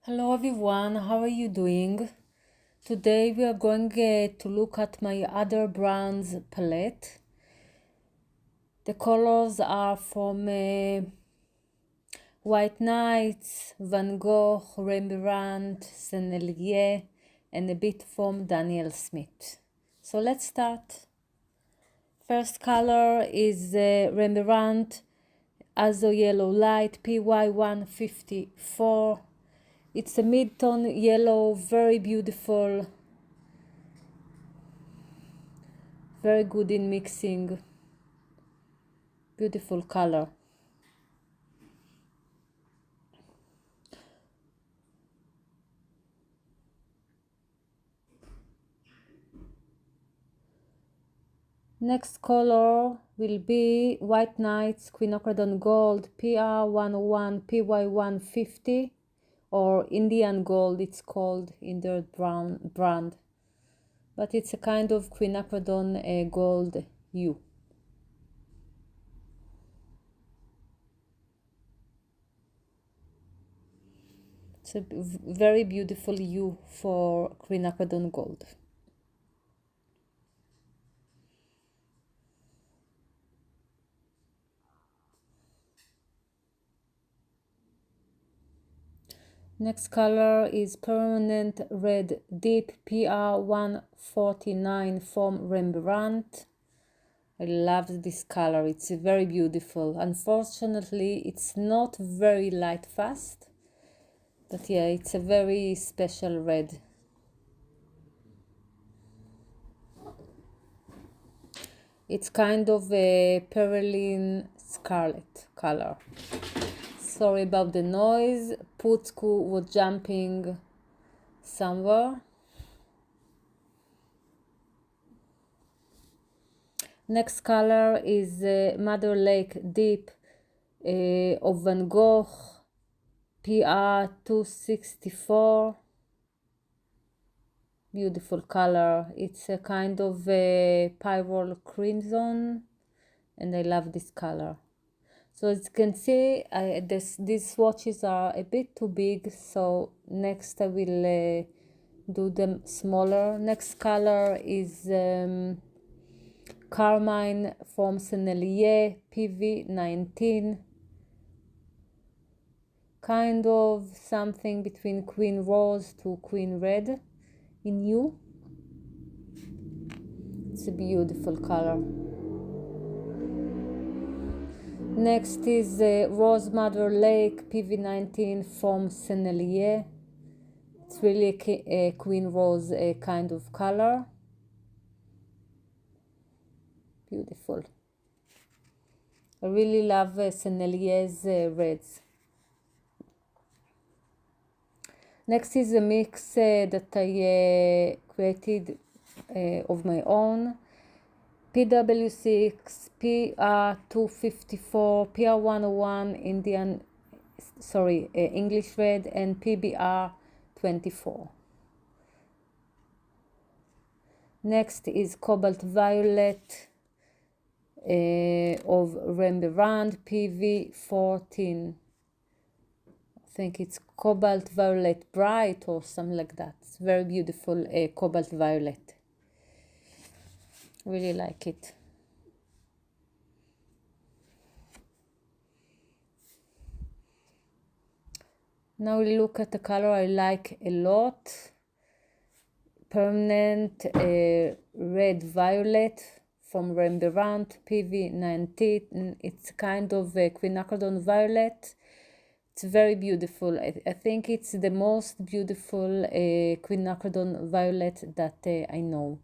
Hello everyone, how are you doing? Today we are going to look at my other brands palette. The colors are from White Nights, Van Gogh, Rembrandt, Sennelier, and a bit from Daniel Smith. So let's start. First color is Rembrandt Azo Yellow Light PY154. It's a mid-tone yellow, very beautiful, very good in mixing, beautiful color. Next color will be White Nights Quinacridone Gold PR101 PY150, or Indian Gold it's called in their brand, but it's a kind of quinacridone gold hue. It's a very beautiful hue for quinacridone gold. Next color is Permanent Red Deep PR149 from Rembrandt. I love this color, it's very beautiful. Unfortunately, it's not very light fast, but yeah, it's a very special red. It's kind of a Perylene Scarlet color. Sorry about the noise. Putzku was jumping somewhere. Next color is Mother Lake Deep of Van Gogh PR264. Beautiful color. It's a kind of pyrrole crimson, and I love this color. So as you can see, these swatches are a bit too big, so next I will do them smaller. Next color is Carmine from Sennelier PV19. Kind of something between Queen Rose to Queen Red in hue. It's a beautiful color. Next is Rose Mother Lake PV19 from Sennelier. It's really a Queen Rose kind of color. Beautiful. I really love Sennelier's reds. Next is a mix that I created of my own. PW6, PR254, PR101 English red, and PBR24. Next is Cobalt Violet of Rembrandt PV14. I think it's Cobalt Violet Bright or something like that. It's very beautiful Cobalt Violet. Really like it. Now we look at the color I like a lot. Permanent Red Violet from Rembrandt PV19. It's kind of a quinacridone violet. It's very beautiful. I think it's the most beautiful quinacridone violet that I know.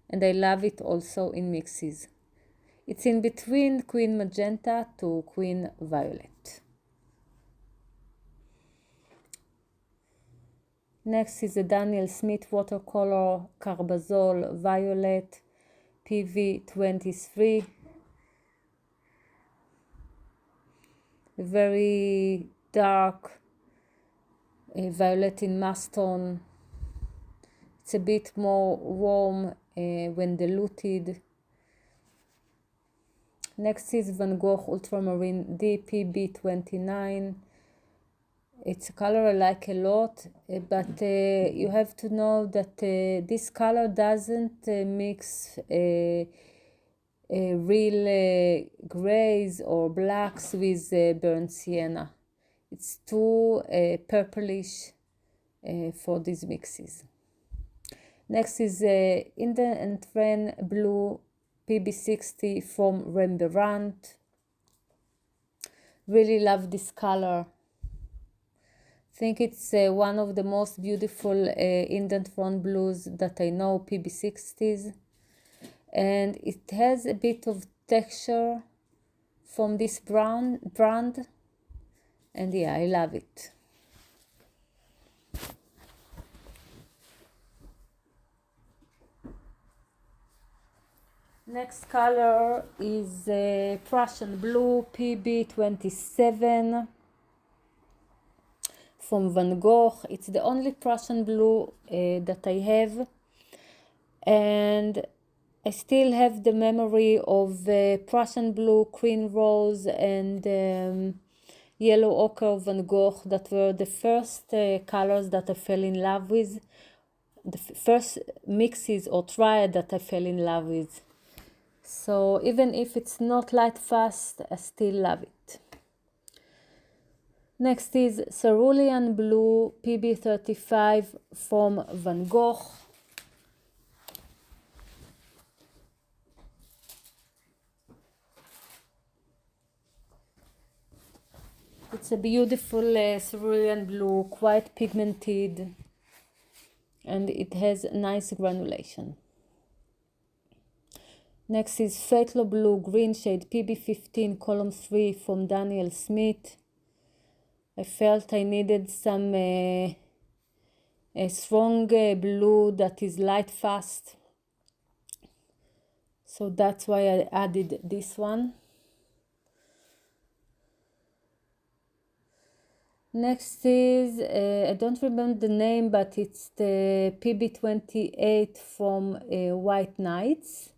And I love it also in mixes. It's in between Queen Magenta to Queen Violet. Next is the Daniel Smith watercolor Carbazole Violet PV23. Very dark violet in mastone. It's a bit more warm when diluted. Next is Van Gogh Ultramarine DPB29. It's a color I like a lot, but you have to know that this color doesn't mix real grays or blacks with burnt sienna. It's too purplish for these mixes. Next is Inden and Tren Blue PB60 from Rembrandt. Really love this color. Think it's one of the most beautiful Indent Tren blues that I know, PB60s. And it has a bit of texture from this brand. And yeah, I love it. Next color is Prussian Blue PB27 from Van Gogh. It's the only Prussian blue that I have, and I still have the memory of Prussian blue, Queen Rose, and yellow ochre of Van Gogh that were the first colors that I fell in love with, the first mixes or triad that I fell in love with. So even if it's not light fast, I still love it. Next is Cerulean Blue PB35 from Van Gogh. It's a beautiful cerulean blue, quite pigmented, and it has nice granulation. Next is Phthalo Blue Green Shade PB15 Column 3 from Daniel Smith. I felt I needed some a strong blue that is light fast, so that's why I added this one. Next is, I don't remember the name, but it's the PB28 from White Nights.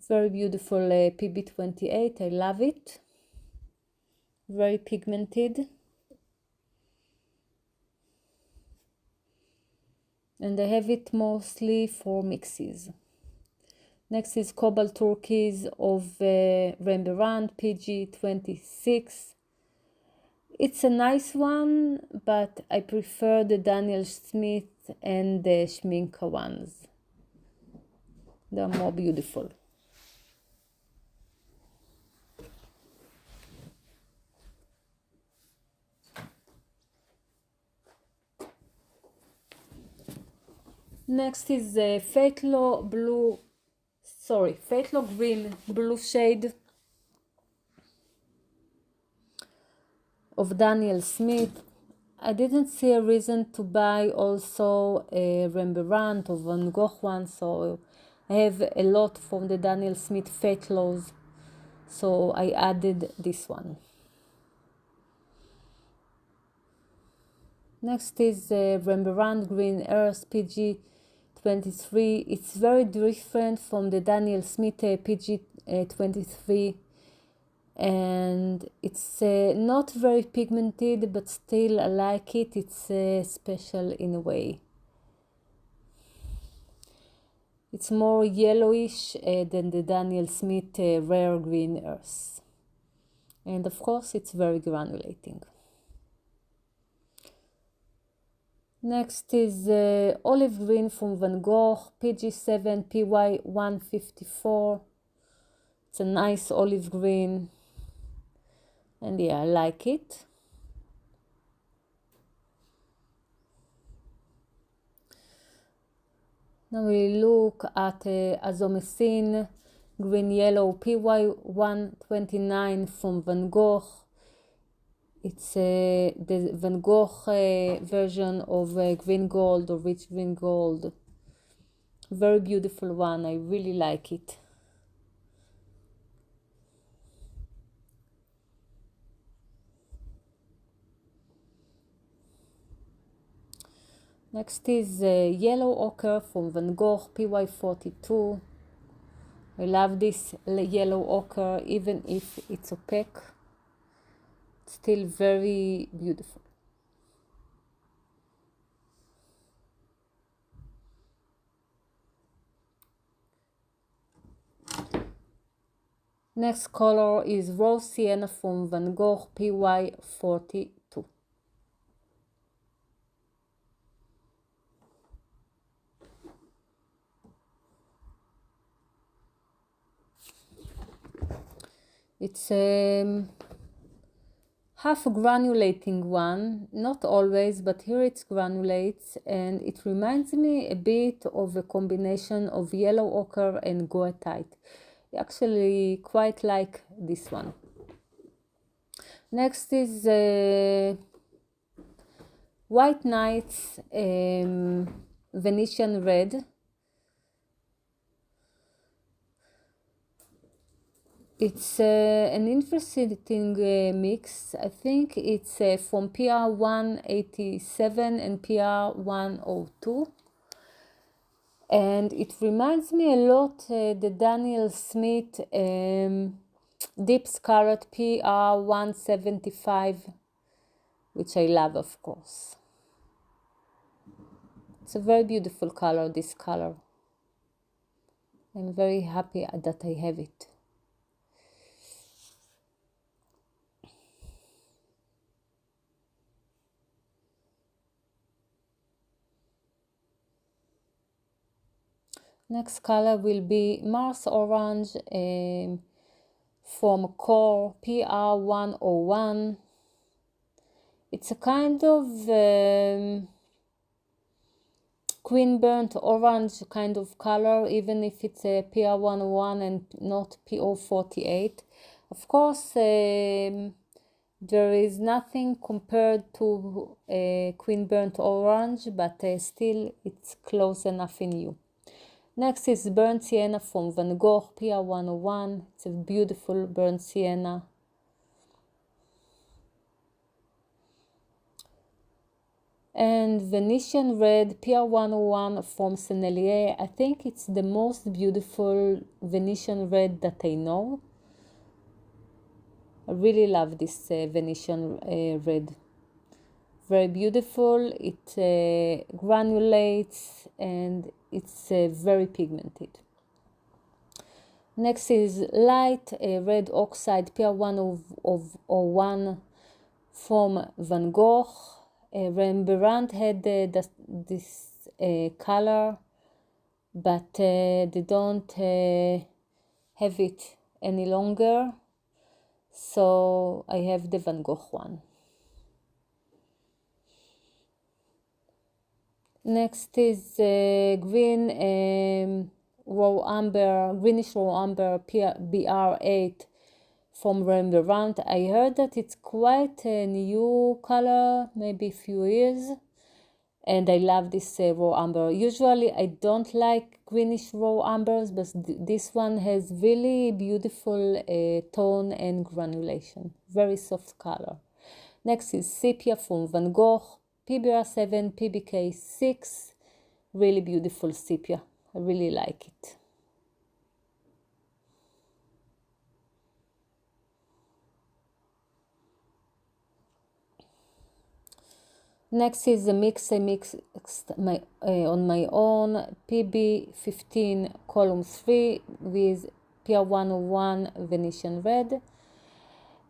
Very beautiful PB28, I love it. Very pigmented. And I have it mostly for mixes. Next is Cobalt Turquoise of Rembrandt PG26. It's a nice one, but I prefer the Daniel Smith and the Schmincke ones. They're more beautiful. Next is the Phthalo Green Blue shade of Daniel Smith. I didn't see a reason to buy also a Rembrandt or Van Gogh one, so I have a lot from the Daniel Smith Phthalos, so I added this one. Next is Rembrandt Green Earth PG23. It's very different from the Daniel Smith PG23, and it's not very pigmented, but still I like it. It's special in a way. It's more yellowish than the Daniel Smith Rare Green Earth, and of course it's very granulating. Next is Olive Green from Van Gogh PG7 PY154. It's a nice olive green, and yeah, I like it. Now we look at Azomycin Green Yellow PY129 from Van Gogh. It's the Van Gogh version of green gold or rich green gold. Very beautiful one, I really like it. Next is Yellow Ochre from Van Gogh PY42. I love this yellow ochre even if it's opaque. Still very beautiful. Next color is Rose Sienna from Van Gogh PY42. It's half granulating one, not always, but here it granulates, and it reminds me a bit of a combination of yellow ochre and goethite. I actually quite like this one. Next is White Nights Venetian Red. It's an interesting mix. I think it's from PR187 and PR102. And it reminds me a lot the Daniel Smith Deep Scarlet PR175, which I love, of course. It's a very beautiful color, this color. I'm very happy that I have it. Next color will be Mars Orange from Core PR101. It's a kind of Queen Burnt Orange kind of color, even if it's a PR101 and not PO48. Of course, there is nothing compared to Queen Burnt Orange, but still it's close enough in you. Next is Burnt Sienna from Van Gogh PR101. It's a beautiful burnt sienna. And Venetian Red PR101 from Sennelier. I think it's the most beautiful Venetian Red that I know. I really love this Venetian Red. Very beautiful. It granulates and it's very pigmented. Next is Light Red Oxide PR101 from Van Gogh. Rembrandt had this color, but they don't have it any longer, so I have the Van Gogh one. Next is Greenish Raw Amber BR8 from Rembrandt. I heard that it's quite a new color, maybe a few years, and I love this raw amber. Usually I don't like greenish raw ambers, but this one has really beautiful tone and granulation. Very soft color. Next is Sepia from Van Gogh, PBR7, PBK6. Really beautiful sepia. I really like it. Next is the mix I mixed on my own, PB15 column 3 with PR101 Venetian Red.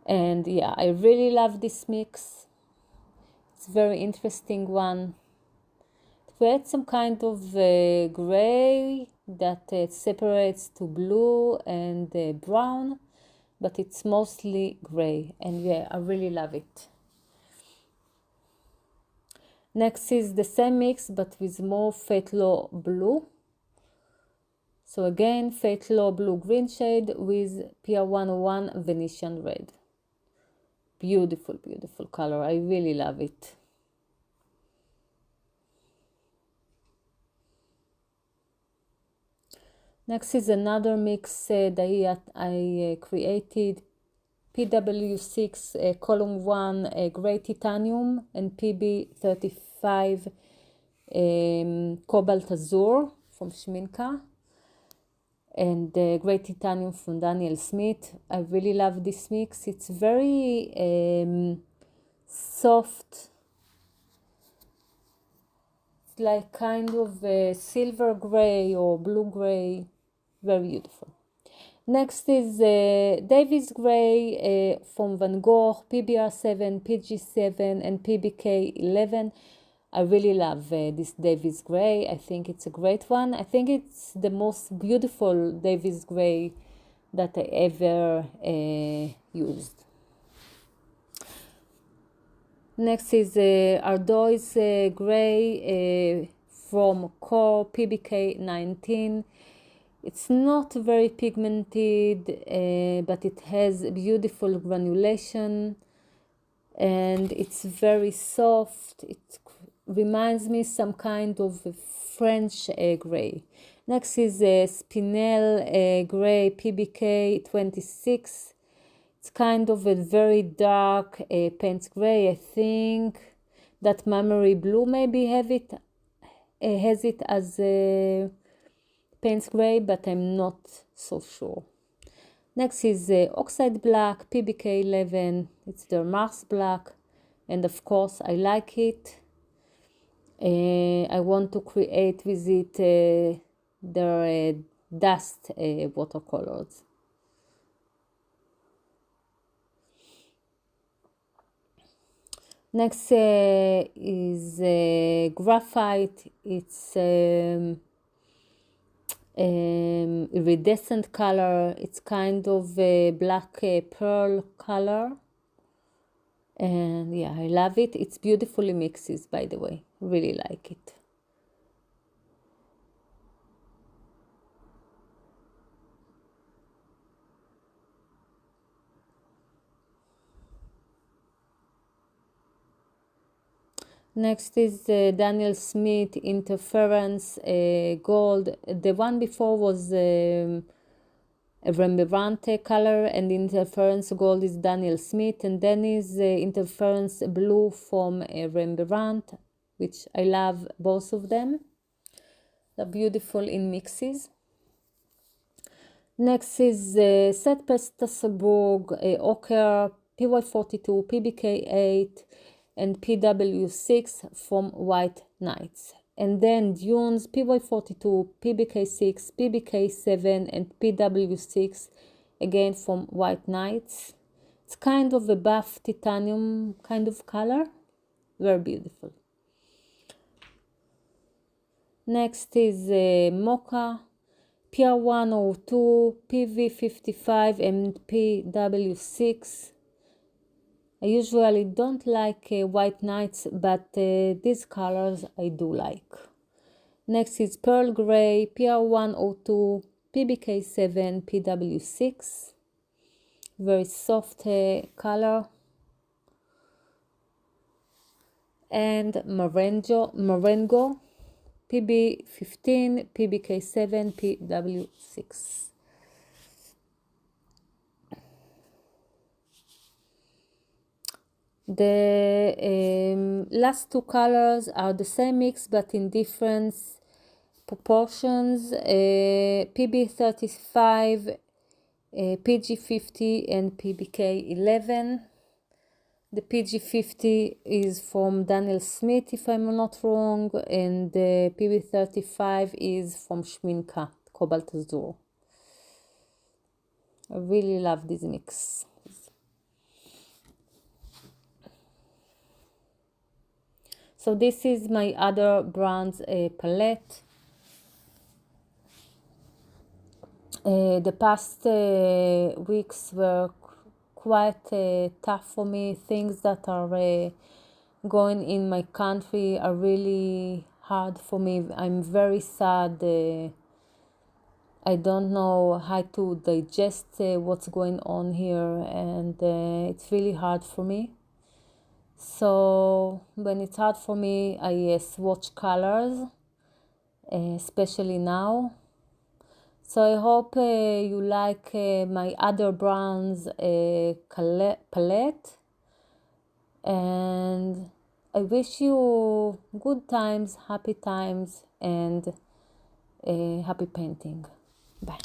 And yeah, I really love this mix. It's a very interesting one. It creates some kind of gray that separates to blue and brown, but it's mostly gray. And yeah, I really love it. Next is the same mix, but with more Fatello blue. So again, Fatello blue green shade with PR101 Venetian Red. Beautiful, beautiful color. I really love it. Next is another mix that I created. PW6 column 1 gray titanium and PB35 cobalt azure from Schminka. and the Grey Titanium from Daniel Smith. I really love this mix. It's very soft. It's like kind of a silver gray or blue gray. Very beautiful. Next is Davis Gray from Van Gogh, PBR7, PG7, and PBK11. I really love this Davis Gray. I think it's a great one. I think it's the most beautiful Davis Gray that I ever used. Next is Ardoise Gray from Core, PBK19. It's not very pigmented, but it has beautiful granulation, and it's very soft. It reminds me some kind of French gray. Next is Spinel Gray PBK26. It's kind of a very dark paint gray. I think that Memory Blue maybe has it as a paint gray, but I'm not so sure. Next is Oxide Black PBK11. It's their Mars Black, and of course I like it. I want to create with it their dust watercolors. Next is Graphite. It's iridescent color. It's kind of a black pearl color, and yeah, I love it. It's beautifully mixes, by the way. Really like it. Next is Daniel Smith Interference Gold. The one before was a Rembrandt color, and Interference Gold is Daniel Smith, and then is Interference Blue from Rembrandt, which I love both of them. They're beautiful in mixes. Next is St. Petersburg Ochre PY42, PBK8, and PW6 from White Knights. And then Dunes PY42, PBK6, PBK7, and PW6 again from White Knights. It's kind of a buff titanium kind of color. Very beautiful. Next is Mocha PR102, PV55, and PW6. I usually don't like White Knights, but these colors I do like. Next is Pearl Gray, PR102, PBK7, PW6. Very soft color. And Marengo, PB15, PBK7, PW6. The last two colors are the same mix but in different proportions. PB35, PG50, and PBK11. The PG50 is from Daniel Smith, if I'm not wrong, and the PB35 is from Schmincke, Cobalt Azure. I really love this mix. So this is my other brands palette. The past weeks were quite tough for me. Things that are going in my country are really hard for me. I'm very sad. I don't know how to digest what's going on here, and it's really hard for me. So when it's hard for me, I swatch colors, especially now. So I hope you like my other brands palette, and I wish you good times, happy times, and happy painting. Bye.